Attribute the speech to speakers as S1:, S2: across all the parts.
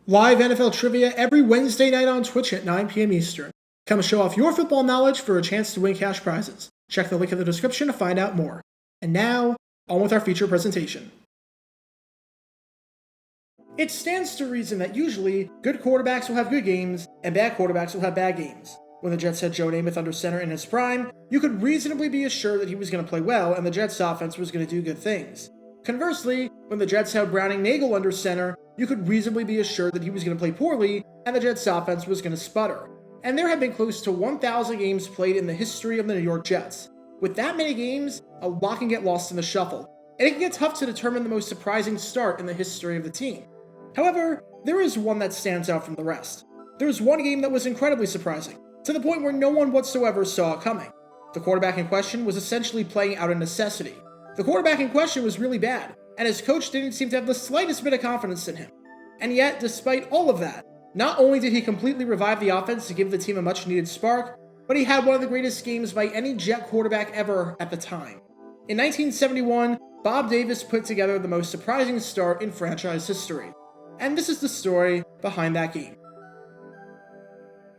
S1: Live NFL trivia every Wednesday night on Twitch at 9 p.m. Eastern. Come show off your football knowledge for a chance to win cash prizes. Check the link in the description to find out more. And now, on with our feature presentation. It stands to reason that usually, good quarterbacks will have good games, and bad quarterbacks will have bad games. When the Jets had Joe Namath under center in his prime, you could reasonably be assured that he was going to play well and the Jets' offense was going to do good things. Conversely, when the Jets had Browning Nagel under center, you could reasonably be assured that he was going to play poorly and the Jets' offense was going to sputter. And there have been close to 1,000 games played in the history of the New York Jets. With that many games, a lot can get lost in the shuffle, and it can get tough to determine the most surprising start in the history of the team. However, there is one that stands out from the rest. There was one game that was incredibly surprising, to the point where no one whatsoever saw it coming. The quarterback in question was essentially playing out of necessity. The quarterback in question was really bad, and his coach didn't seem to have the slightest bit of confidence in him. And yet, despite all of that, not only did he completely revive the offense to give the team a much-needed spark, but he had one of the greatest games by any Jet quarterback ever at the time. In 1971, Bob Davis put together the most surprising start in franchise history. And this is the story behind that game.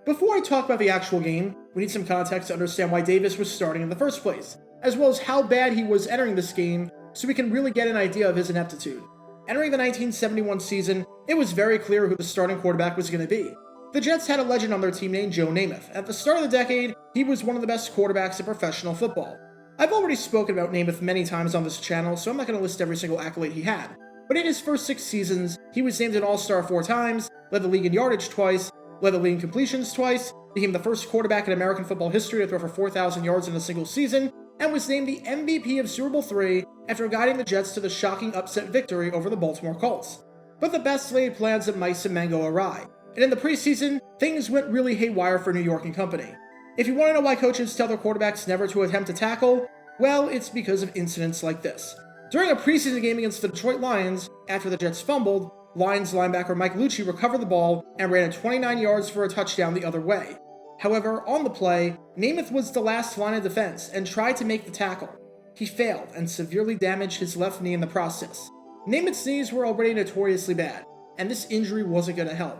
S1: Before I talk about the actual game, we need some context to understand why Davis was starting in the first place, as well as how bad he was entering this game, so we can really get an idea of his ineptitude. Entering the 1971 season, it was very clear who the starting quarterback was going to be. The Jets had a legend on their team named Joe Namath. At the start of the decade, he was one of the best quarterbacks in professional football. I've already spoken about Namath many times on this channel, so I'm not going to list every single accolade he had. But in his first 6 seasons, he was named an All-Star 4 times, led the league in yardage twice, led the league in completions twice, became the first quarterback in American football history to throw for 4,000 yards in a single season, and was named the MVP of Super Bowl III after guiding the Jets to the shocking upset victory over the Baltimore Colts. But the best laid plans of mice and men go awry, and in the preseason, things went really haywire for New York and company. If you want to know why coaches tell their quarterbacks never to attempt to tackle, well, it's because of incidents like this. During a preseason game against the Detroit Lions, after the Jets fumbled, Lions linebacker Mike Lucci recovered the ball and ran it 29 yards for a touchdown the other way. However, on the play, Namath was the last line of defense and tried to make the tackle. He failed and severely damaged his left knee in the process. Namath's knees were already notoriously bad, and this injury wasn't going to help.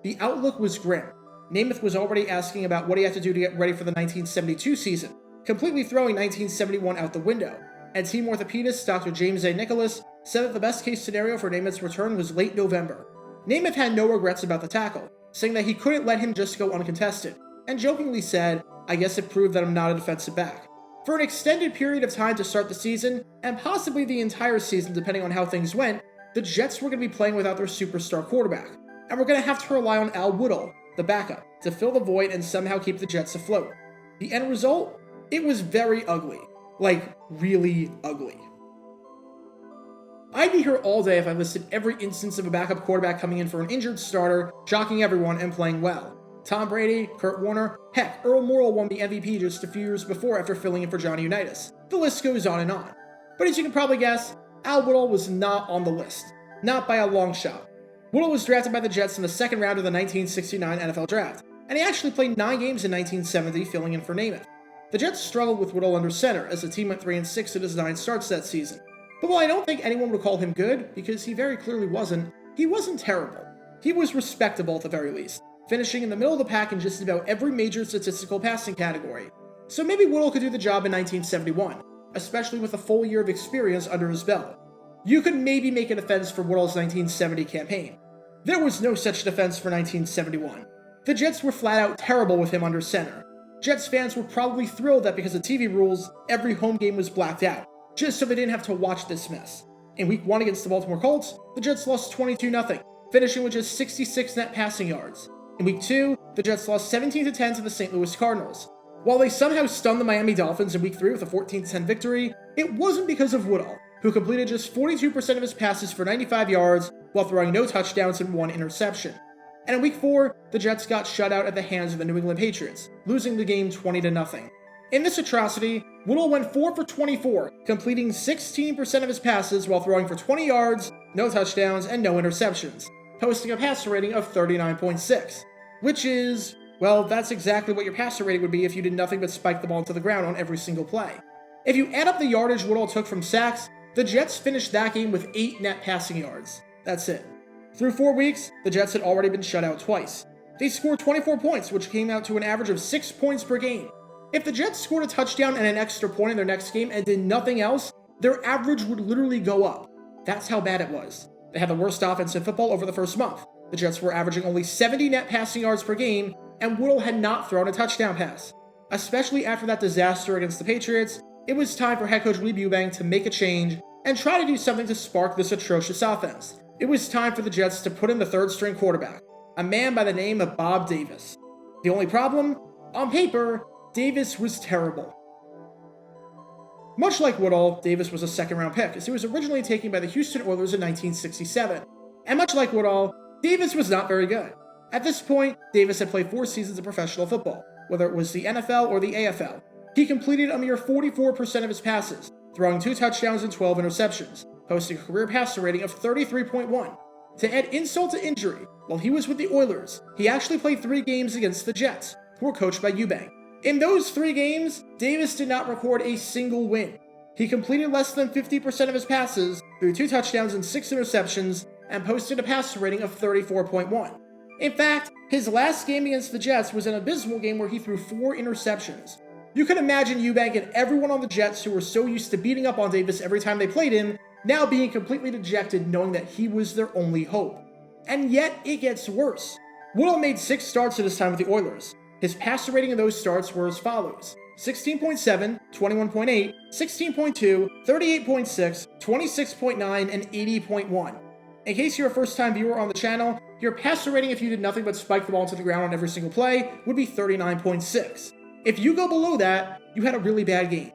S1: The outlook was grim. Namath was already asking about what he had to do to get ready for the 1972 season, completely throwing 1971 out the window, and team orthopedist Dr. James A. Nicholas said that the best-case scenario for Namath's return was late November. Namath had no regrets about the tackle, saying that he couldn't let him just go uncontested, and jokingly said, "I guess it proved that I'm not a defensive back." For an extended period of time to start the season, and possibly the entire season depending on how things went, the Jets were going to be playing without their superstar quarterback, and were going to have to rely on Woodall, the backup, to fill the void and somehow keep the Jets afloat. The end result? It was very ugly. Like, really ugly. I'd be here all day if I listed every instance of a backup quarterback coming in for an injured starter, shocking everyone and playing well. Tom Brady, Kurt Warner, heck, Earl Morrall won the MVP just a few years before after filling in for Johnny Unitas. The list goes on and on. But as you can probably guess, Woodall was not on the list. Not by a long shot. Woodall was drafted by the Jets in the second round of the 1969 NFL Draft, and he actually played 9 games in 1970 filling in for Namath. The Jets struggled with Woodall under center as the team went 3-6 in his 9 starts that season. But while I don't think anyone would call him good, because he very clearly wasn't, he wasn't terrible. He was respectable at the very least, finishing in the middle of the pack in just about every major statistical passing category. So maybe Woodall could do the job in 1971, especially with a full year of experience under his belt. You could maybe make a defense for Woodall's 1970 campaign. There was no such defense for 1971. The Jets were flat out terrible with him under center. Jets fans were probably thrilled that because of TV rules, every home game was blacked out, just so they didn't have to watch this mess. In Week 1 against the Baltimore Colts, the Jets lost 22-0, finishing with just 66 net passing yards. In Week 2, the Jets lost 17-10 to the St. Louis Cardinals. While they somehow stunned the Miami Dolphins in Week 3 with a 14-10 victory, it wasn't because of Woodall, who completed just 42% of his passes for 95 yards while throwing no touchdowns and 1 interception. And in Week 4, the Jets got shut out at the hands of the New England Patriots, losing the game 20-0. In this atrocity, Woodall went 4 for 24, completing 16% of his passes while throwing for 20 yards, no touchdowns, and no interceptions, posting a passer rating of 39.6, which is, well, that's exactly what your passer rating would be if you did nothing but spike the ball into the ground on every single play. If you add up the yardage Woodall took from sacks, the Jets finished that game with 8 net passing yards. That's it. Through 4 weeks, the Jets had already been shut out twice. They scored 24 points, which came out to an average of 6 points per game. If the Jets scored a touchdown and an extra point in their next game and did nothing else, their average would literally go up. That's how bad it was. They had the worst offense in football over the first month. The Jets were averaging only 70 net passing yards per game, and Woodall had not thrown a touchdown pass. Especially after that disaster against the Patriots, it was time for head coach Weeb Ewbank to make a change and try to do something to spark this atrocious offense. It was time for the Jets to put in the third-string quarterback, a man by the name of Bob Davis. The only problem? On paper, Davis was terrible. Much like Woodall, Davis was a second-round pick, as he was originally taken by the Houston Oilers in 1967. And much like Woodall, Davis was not very good. At this point, Davis had played 4 seasons of professional football, whether it was the NFL or the AFL. He completed a mere 44% of his passes, throwing 2 touchdowns and 12 interceptions, posting a career passer rating of 33.1. To add insult to injury, while he was with the Oilers, he actually played 3 games against the Jets, who were coached by Ewbank. In those 3 games, Davis did not record a single win. He completed less than 50% of his passes, threw 2 touchdowns and 6 interceptions, and posted a passer rating of 34.1. In fact, his last game against the Jets was an abysmal game where he threw 4 interceptions. You can imagine Ewbank and everyone on the Jets who were so used to beating up on Davis every time they played him, now being completely dejected knowing that he was their only hope. And yet, it gets worse. Woodall made 6 starts at his time with the Oilers. His passer rating in those starts were as follows: 16.7, 21.8, 16.2, 38.6, 26.9, and 80.1. In case you're a first-time viewer on the channel, your passer rating if you did nothing but spike the ball into the ground on every single play would be 39.6. If you go below that, you had a really bad game.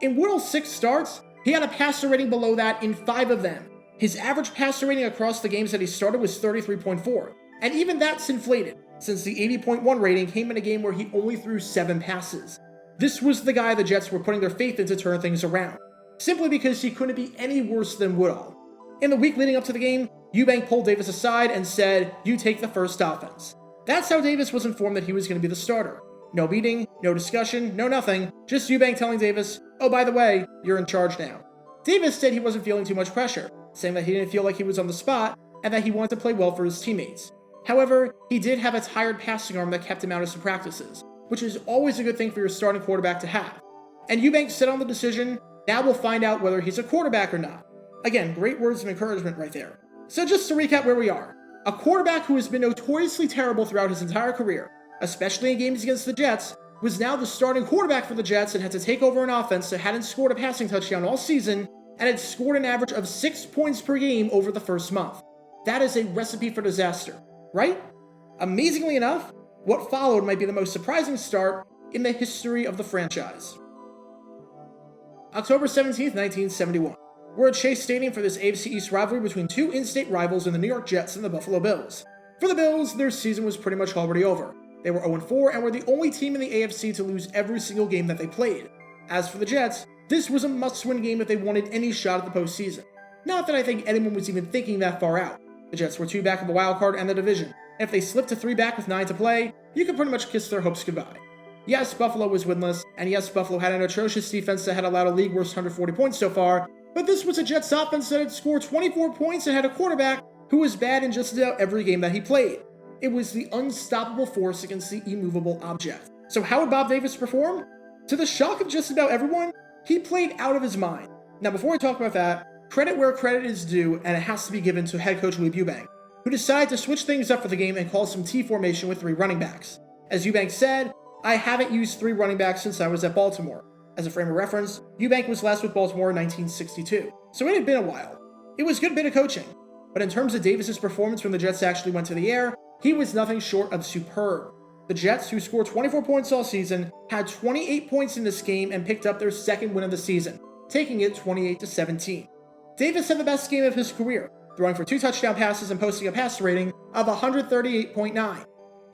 S1: In Woodall's 6 starts, he had a passer rating below that in 5 of them. His average passer rating across the games that he started was 33.4, and even that's inflated, since the 80.1 rating came in a game where he only threw 7 passes. This was the guy the Jets were putting their faith in to turn things around, simply because he couldn't be any worse than Woodall. In the week leading up to the game, Ewbank pulled Davis aside and said, "You take the first offense." That's how Davis was informed that he was going to be the starter. No meeting, no discussion, no nothing, just Ewbank telling Davis, "Oh, by the way, you're in charge now." Davis said he wasn't feeling too much pressure, saying that he didn't feel like he was on the spot and that he wanted to play well for his teammates. However, he did have a tired passing arm that kept him out of some practices, which is always a good thing for your starting quarterback to have. And Ewbank said on the decision, "Now we'll find out whether he's a quarterback or not." Again, great words of encouragement right there. So just to recap where we are, a quarterback who has been notoriously terrible throughout his entire career, especially in games against the Jets, was now the starting quarterback for the Jets and had to take over an offense that hadn't scored a passing touchdown all season and had scored an average of 6 points per game over the first month. That is a recipe for disaster, right? Amazingly enough, what followed might be the most surprising start in the history of the franchise. October 17th, 1971. We're at Chase Stadium for this AFC East rivalry between 2 in-state rivals in the New York Jets and the Buffalo Bills. For the Bills, their season was pretty much already over. They were 0-4 and were the only team in the AFC to lose every single game that they played. As for the Jets, this was a must-win game if they wanted any shot at the postseason. Not that I think anyone was even thinking that far out. The Jets were 2 back of the wild card and the division, and if they slipped to 3 back with 9 to play, you could pretty much kiss their hopes goodbye. Yes, Buffalo was winless, and yes, Buffalo had an atrocious defense that had allowed a league-worst 140 points so far, but this was a Jets offense that had scored 24 points and had a quarterback who was bad in just about every game that he played. It was the unstoppable force against the immovable object. So how would Bob Davis perform? To the shock of just about everyone, he played out of his mind. Now before I talk about that, credit where credit is due, and it has to be given to head coach Weeb Ewbank, who decided to switch things up for the game and call some T formation with 3 running backs. As Ewbank said, "I haven't used 3 running backs since I was at Baltimore." As a frame of reference, Ewbank was last with Baltimore in 1962, so it had been a while. It was a good bit of coaching, but in terms of Davis's performance when the Jets actually went to the air, he was nothing short of superb. The Jets, who scored 24 points all season, had 28 points in this game and picked up their second win of the season, taking it 28-17. Davis had the best game of his career, throwing for 2 touchdown passes and posting a passer rating of 138.9.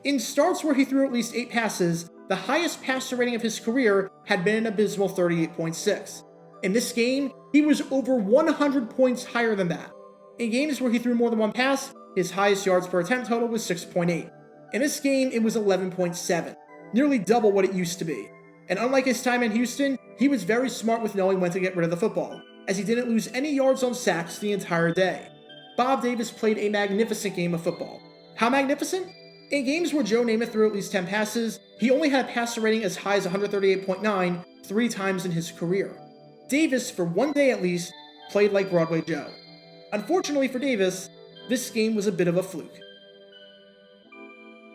S1: In starts where he threw at least 8 passes, the highest passer rating of his career had been an abysmal 38.6. In this game, he was over 100 points higher than that. In games where he threw more than 1 pass, his highest yards per attempt total was 6.8. In this game, it was 11.7, nearly double what it used to be. And unlike his time in Houston, he was very smart with knowing when to get rid of the football, as he didn't lose any yards on sacks the entire day. Bob Davis played a magnificent game of football. How magnificent? In games where Joe Namath threw at least 10 passes, he only had a passer rating as high as 138.9 3 times in his career. Davis, for one day at least, played like Broadway Joe. Unfortunately for Davis, this game was a bit of a fluke.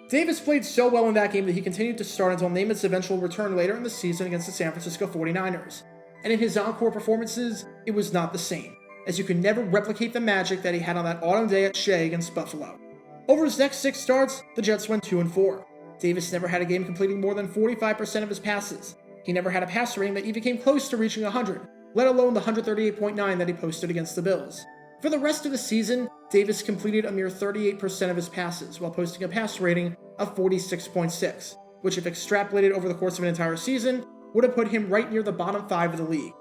S1: Davis played so well in that game that he continued to start until Namath's eventual return later in the season against the San Francisco 49ers. And in his encore performances, it was not the same, as you could never replicate the magic that he had on that autumn day at Shea against Buffalo. Over his next 6 starts, the Jets went 2-4. Davis never had a game completing more than 45% of his passes. He never had a passer rating that even came close to reaching 100, let alone the 138.9 that he posted against the Bills. For the rest of the season, Davis completed a mere 38% of his passes, while posting a passer rating of 46.6, which if extrapolated over the course of an entire season, would have put him right near the bottom 5 of the league.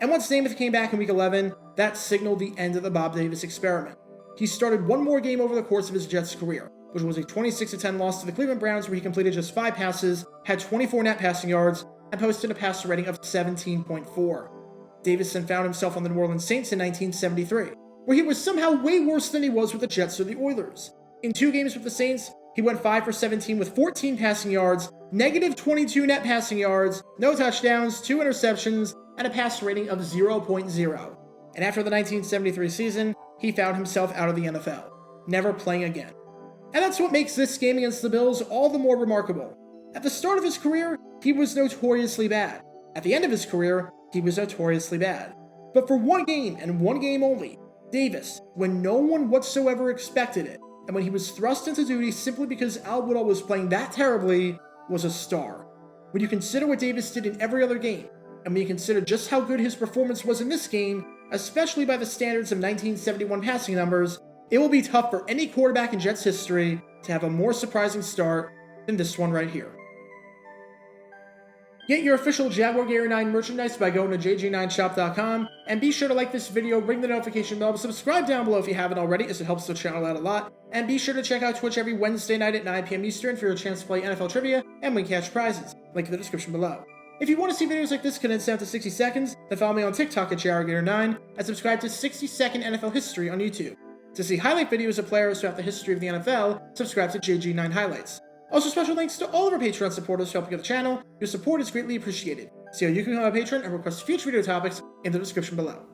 S1: And once Namath came back in Week 11, that signaled the end of the Bob Davis experiment. He started one more game over the course of his Jets career, which was a 26-10 loss to the Cleveland Browns where he completed just 5 passes, had 24 net passing yards, and posted a passer rating of 17.4. Davis then found himself on the New Orleans Saints in 1973, where he was somehow way worse than he was with the Jets or the Oilers. In 2 games with the Saints, he went 5 for 17 with 14 passing yards, negative 22 net passing yards, no touchdowns, 2 interceptions, and a passer rating of 0.0. And after the 1973 season, he found himself out of the NFL, never playing again. And that's what makes this game against the Bills all the more remarkable. At the start of his career, he was notoriously bad. At the end of his career, he was notoriously bad. But for one game, and one game only, Davis, when no one whatsoever expected it, and when he was thrust into duty simply because Al Woodall was playing that terribly, was a star. When you consider what Davis did in every other game, and when you consider just how good his performance was in this game, especially by the standards of 1971 passing numbers, it will be tough for any quarterback in Jets history to have a more surprising start than this one right here. Get your official Jaguar Gear 9 merchandise by going to jg9shop.com, and be sure to like this video, ring the notification bell, subscribe down below if you haven't already as it helps the channel out a lot, and be sure to check out Twitch every Wednesday night at 9 PM Eastern for your chance to play NFL Trivia and win cash prizes, link in the description below. If you want to see videos like this condensed down to 60 seconds, then follow me on TikTok at JaguarGator9 and subscribe to 60-Second NFL History on YouTube. To see highlight videos of players throughout the history of the NFL, subscribe to JG9 Highlights. Also, special thanks to all of our Patreon supporters for helping the channel. Your support is greatly appreciated. See how you can become a patron and request future video topics in the description below.